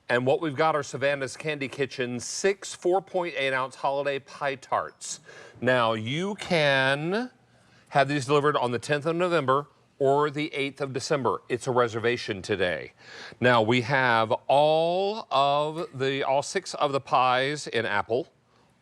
And what we've got are Savannah's Candy Kitchen 6 4.8-ounce holiday pie tarts. Now, you can have these delivered on the 10th of November or the 8th of December. It's a reservation today. Now, we have all 6 of the pies in apple,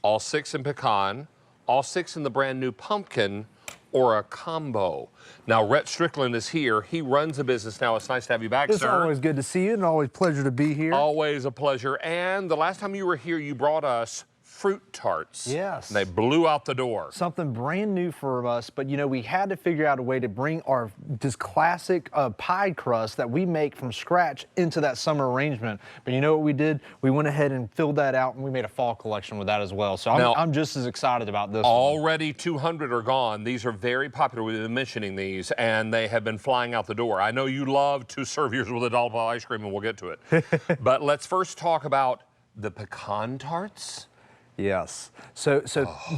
all 6 in pecan, all 6 in the brand new pumpkin, or a combo. Now, Rhett Strickland is here. He runs the business now. It's nice to have you back, sir. It's always good to see you and always a pleasure to be here. Always a pleasure. And the last time you were here, you brought us fruit tarts. Yes. And they blew out the door. Something brand new for us, but you know, we had to figure out a way to bring this classic pie crust that we make from scratch into that summer arrangement. But you know what we did? We went ahead and filled that out, and we made a fall collection with that as well. So I'm just as excited about this. Already 200 are gone. These are very popular. We've been mentioning these, and they have been flying out the door. I know you love to serve yours with a dollop of ice cream, and we'll get to it. But let's first talk about the pecan tarts. Yes. So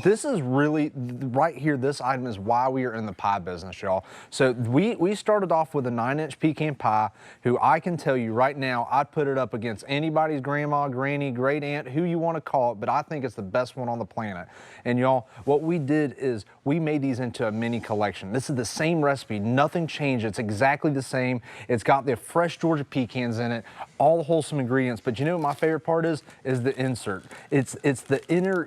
this is really, right here, this item is why we are in the pie business, y'all. So we started off with a 9-inch pecan pie, who I can tell you right now, I'd put it up against anybody's grandma, granny, great aunt, who you want to call it, but I think it's the best one on the planet. And y'all, what we did is we made these into a mini collection. This is the same recipe, nothing changed. It's exactly the same. It's got the fresh Georgia pecans in it, all the wholesome ingredients. But you know what my favorite part is the insert. It's the inner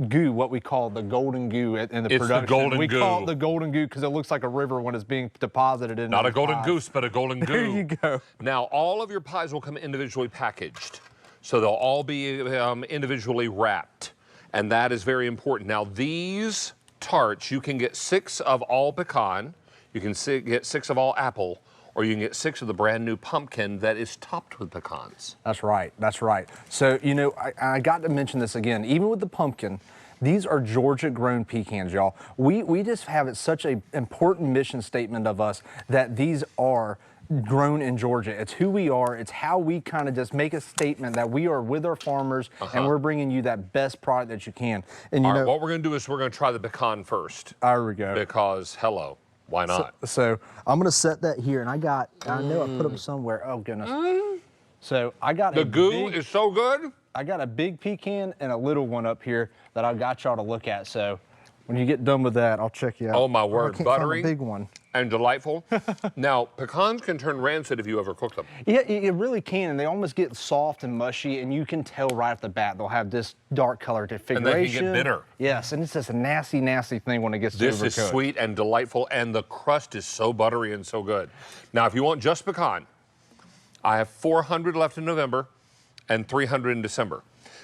goo, what we call the golden goo in the production. The golden we goo. call it the golden goo because it looks like a river when it's being deposited in. Not a golden goose, but a golden goo. There you go. Now, all of your pies will come individually packaged, so they'll all be individually wrapped, and that is very important. Now, these tarts, you can get 6 of all pecan, you can get 6 of all apple, or you can get 6 of the brand new pumpkin that is topped with pecans. That's right, that's right. So, you know, I got to mention this again, even with the pumpkin, these are Georgia-grown pecans, y'all. We just have it such an important mission statement of us that these are grown in Georgia. It's who we are. It's how we kind of just make a statement that we are with our farmers and we're bringing you that best product that you can. And you know, what we're going to do is we're going to try the pecan first. There we go. Because, hello. Why not? So I'm going to set that here, and I know I put them somewhere. Oh, goodness. So I got the goo is so good. I got a big pecan and a little one up here that I got y'all to look at. So when you get done with that, I'll check you out. Oh, my word. Buttery. Big one. And delightful. Now, pecans can turn rancid if you ever cook them. Yeah, it really can, and they almost get soft and mushy, and you can tell right off the bat they'll have this dark color configuration. And they can get bitter. Yes, and it's just a nasty, nasty thing when it gets This overcooked. is sweet and delightful, and the crust is so buttery and so good. Now, if you want just pecan, I have 400 left in November and 300 in December.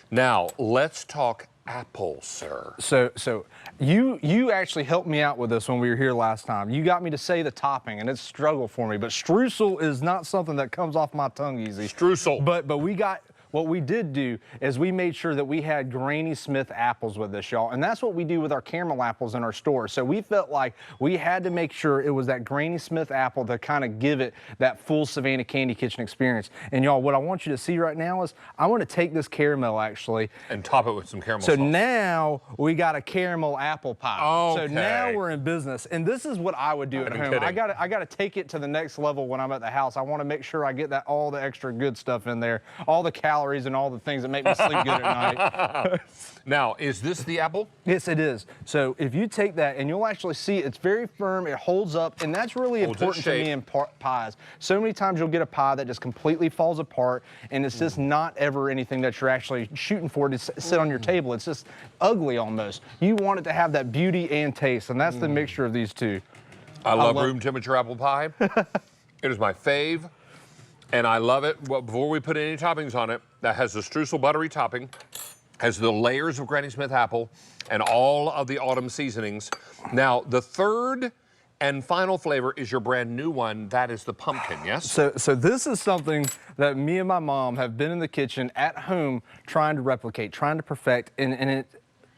Now, let's talk apple, sir. So you actually helped me out with this when we were here last time. You got me to say the topping, and it's a struggle for me, but streusel is not something that comes off my tongue easy. Streusel. But we got, what we did do is we made sure that we had Granny Smith apples with this, y'all, and that's what we do with our caramel apples in our store. So we felt like we had to make sure it was that Granny Smith apple to kind of give it that full Savannah Candy Kitchen experience. And y'all, what I want you to see right now is I want to take this caramel actually and top it with some caramel sauce. So now we got a caramel apple pie. Okay. So now we're in business, and this is what I would do at home. I got to take it to the next level when I'm at the house. I want to make sure I get all the extra good stuff in there, all the calories and all the things that make me sleep good at night. Now, is this the apple? Yes, it is. So if you take that, and you'll actually see it's very firm, it holds up, and that's really important to me in pies. So many times you'll get a pie that just completely falls apart, and it's just not ever anything that you're actually shooting for to sit on your table. It's just ugly almost. You want it to have that beauty and taste, and that's the mixture of these two. I love room temperature apple pie. It is my fave. And I love it. Well, before we put any toppings on it, that has the streusel buttery topping, has the layers of Granny Smith apple, and all of the autumn seasonings. Now, the third and final flavor is your brand new one. That is the pumpkin, yes? So this is something that me and my mom have been in the kitchen at home trying to replicate, trying to perfect, and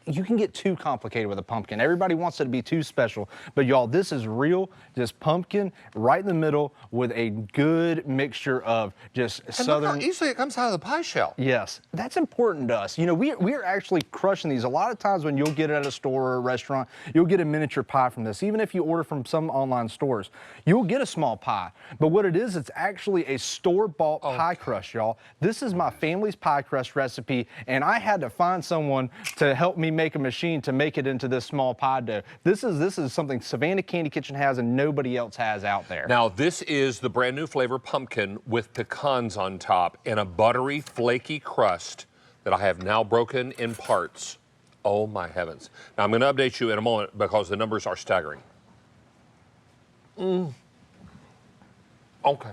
you can get too complicated with a pumpkin. Everybody wants it to be too special, but y'all, this is real, just pumpkin right in the middle with a good mixture of just And southern. look how easily it comes out of the pie shell. Yes, that's important to us. You know, we're actually crushing these. A lot of times when you'll get it at a store or a restaurant, you'll get a miniature pie from this. Even if you order from some online stores, you'll get a small pie. But what it is, it's actually a store-bought pie crust, y'all. This is my family's pie crust recipe, and I had to find someone to help me make a machine to make it into this small pie dough. This is something Savannah Candy Kitchen has and nobody else has out there. Now, this is the brand new flavor pumpkin with pecans on top in a buttery, flaky crust that I have now broken in parts. Oh my heavens. Now, I'm going to update you in a moment because the numbers are staggering. Okay.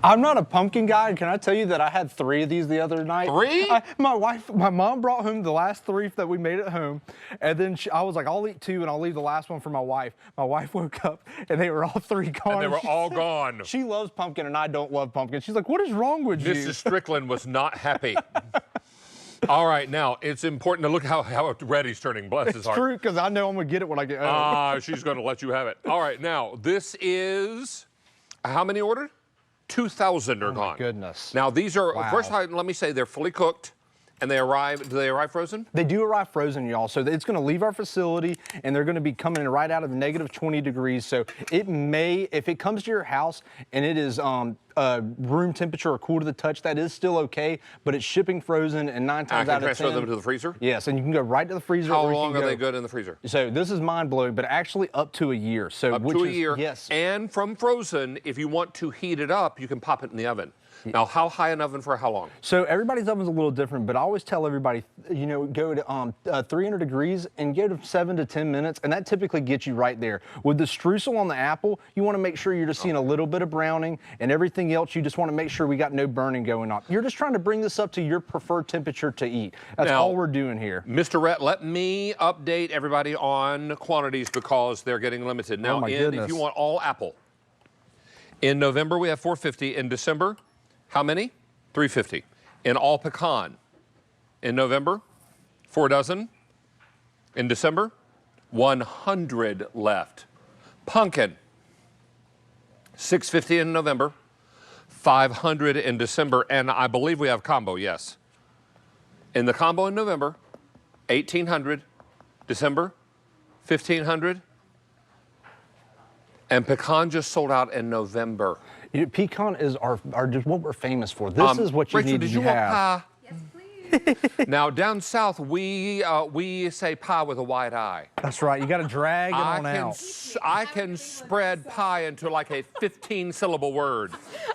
I'm not a pumpkin guy, and can I tell you that I had 3 of these the other night? 3? My mom brought home the last 3 that we made at home, and then I was like, I'll eat 2 and I'll leave the last one for my wife. My wife woke up and they were all 3 gone. And they were all gone. She loves pumpkin and I don't love pumpkin. She's like, what is wrong with you? Mrs. Strickland was not happy. All right, now, it's important to look how red he's turning. Bless his It's heart. true, because I know I'm going to get it when I get home. She's going to let you have it. All right, now, this is, how many ordered? 2,000 are gone. My goodness. Now, these are, Wow. first, let me say, they're fully cooked, and do they arrive frozen? They do arrive frozen, y'all. So it's going to leave our facility, and they're going to be coming in right out of the negative 20 degrees. So it may, if it comes to your house and it is room temperature or cool to the touch, that is still okay. But it's shipping frozen, and 9 times out of 10. I can transfer them to the freezer? Yes, and you can go right to the freezer. How or you long can are go, they good in the freezer? So this is mind blowing, but actually up to a year. So Up to a year. Yes. And from frozen, if you want to heat it up, you can pop it in the oven. Now, how high an oven for how long? So everybody's oven's a little different, but I always tell everybody, you know, go to 300 degrees and go to 7 to 10 minutes, and that typically gets you right there. With the streusel on the apple, you want to make sure you're just seeing a little bit of browning, and everything else, you just want to make sure we got no burning going on. You're just trying to bring this up to your preferred temperature to eat. That's Now, all we're doing here. Mr. Rhett, let me update everybody on quantities because they're getting limited. Now, my if goodness. you want all apple, in November we have 450. In December, how many? 350. In all pecan, in November, 4 dozen. In December, 100 left. Pumpkin, 650 in November, 500 in December, and I believe we have combo, yes. In the combo in November, 1,800, December, 1,500, and pecan just sold out in November. You know, pecan is our just what we're famous for. This is what you Rachel, need did to you want have. pie? Yes, please. Now, down south, we say pie with a wide eye. That's right. You got to drag it on out. I can spread pie into like a 15-syllable word.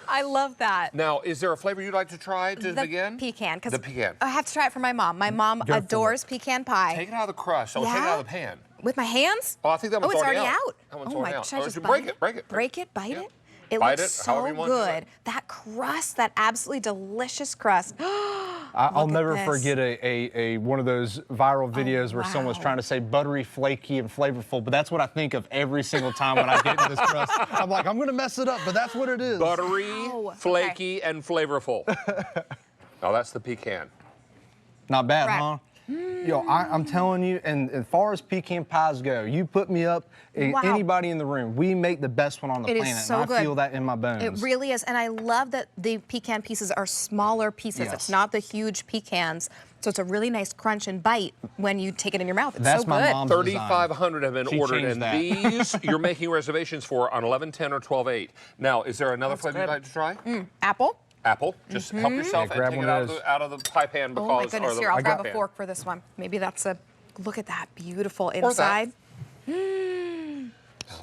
I love that. Now, is there a flavor you'd like to try to The begin? pecan. 'Cause The pecan. I have to try it for my mom. My mom for adores pecan pie. Take it out of the crust. Take it Yeah? out of the pan. With my hands? Oh, I think that Oh, one's it's already already out. That one's Oh already my out. gosh, should I Or just you bite break it? it, break it. Break it, bite Yeah. it? It Bite looks it, however so you want to do good. it. That crust, that absolutely delicious crust. I'll Look at never this. forget a one of those viral videos where someone's wow. trying to say buttery, flaky, and flavorful, but that's what I think of every single time when I get into this crust. I'm like, I'm gonna mess it up, but that's what it is. Buttery, Wow. flaky, and flavorful. Now, that's the pecan. Not bad, Correct. huh? Yo, I'm telling you, and as far as pecan pies go, you put me up, Wow. anybody in the room, we make the best one on the It is planet, so and I good. feel that in my bones. It really is. And I love that the pecan pieces are smaller pieces. Yes. It's not the huge pecans. So it's a really nice crunch and bite when you take it in your mouth. It's That's so my good. mom's design. 3,500 have been She ordered, changed and that. these you're making reservations for on 11/10 or 12/8. Now, is there another flavor good. you'd like to try? Apple. Apple. Just help yourself Yeah, and grab take one it of those. out of the pie pan because Oh my goodness, or the here, I'll pie grab a pan. fork for this one. Maybe that's a, look at that beautiful that. inside.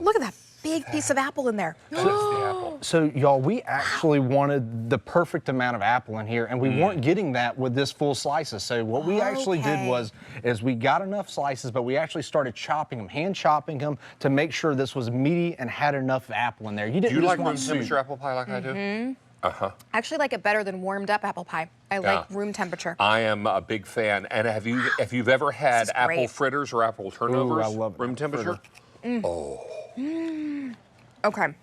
Look at that big piece of apple in there. That's the apple. So, y'all, we actually wanted the perfect amount of apple in here, and we weren't getting that with this full slices. So what we actually did Okay. is we got enough slices, but we actually started chopping them, hand chopping them, to make sure this was meaty and had enough apple in there. You Do didn't you just like room want soup. temperature apple pie like I do? I actually like it better than warmed up apple pie. I like Yeah. room temperature. I am a big fan. And if you've ever had is apple great. fritters or apple turnovers, I love room apple temperature? Okay.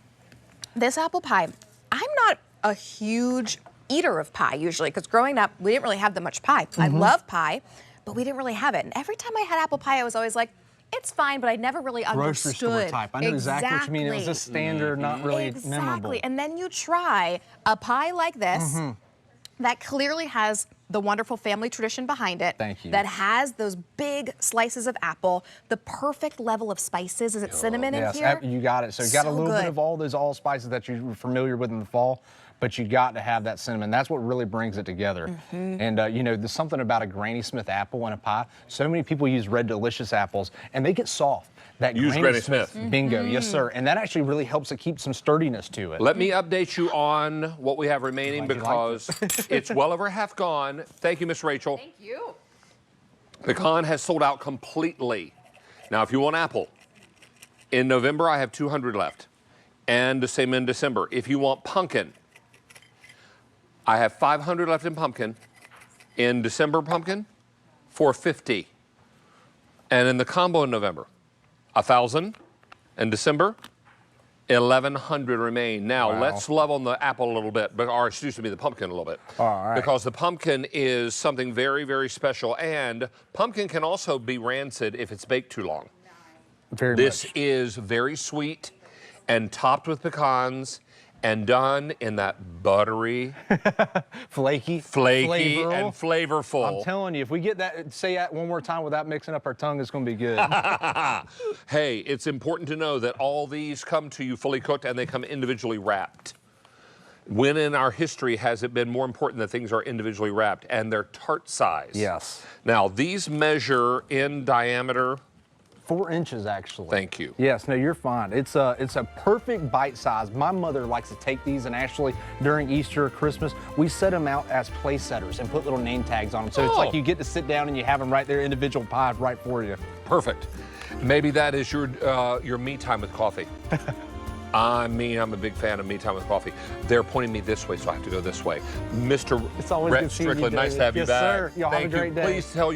This apple pie, I'm not a huge eater of pie usually, because growing up, we didn't really have that much pie. I love pie, but we didn't really have it. And every time I had apple pie, I was always like, it's fine, but I never really Grocery understood. store type. I know exactly what you mean. It was a standard, not really memorable. Exactly. And then you try a pie like this that clearly has the wonderful family tradition behind it. Thank you. That has those big slices of apple, the perfect level of spices. Is it cinnamon in here? You got it. So you got a So little bit good. of all those allspices that you're familiar with in the fall, but you got to have that cinnamon. That's what really brings it together. And you know, there's something about a Granny Smith apple in a pie. So many people use Red Delicious apples, and they get soft. That Use Granny Smith. Bingo, yes sir. And that actually really helps it keep some sturdiness to it. Let me update you on what we have remaining Glad you liked because it's well over half gone. Thank you, Miss Rachel. Thank you. Pecan has sold out completely. Now, if you want apple, in November I have 200 left, and the same in December. If you want pumpkin, I have 500 left in pumpkin. In December, pumpkin, 450. And in the combo in November, 1,000. In December, 1,100 remain. Now, Wow. let's love on the apple a little bit, or excuse me, the pumpkin a little bit. All right. Because the pumpkin is something very, very special, and pumpkin can also be rancid if it's baked too long. Very This much. is very sweet and topped with pecans and done in that buttery, Flaky, flaky, flavorful. and flavorful. I'm telling you, if we get that, say that one more time without mixing up our tongue, it's going to be good. Hey, it's important to know that all these come to you fully cooked and they come individually wrapped. When in our history has it been more important that things are individually wrapped and they're tart size? Yes. Now, these measure in diameter. 4 inches, actually. Thank you. Yes, no, you're fine. It's a perfect bite size. My mother likes to take these, and actually during Easter or Christmas, we set them out as place setters and put little name tags on them. So it's like you get to sit down and you have them right there, individual pie right for you. Perfect. Maybe that is your me time with coffee. I'm a big fan of me time with coffee. They're pointing me this way, so I have to go this way. Mr. It's always Rhett good seeing you, Strickland, nice David. to have you Yes, back. sir. Y'all have a Thank you. great day. Please tell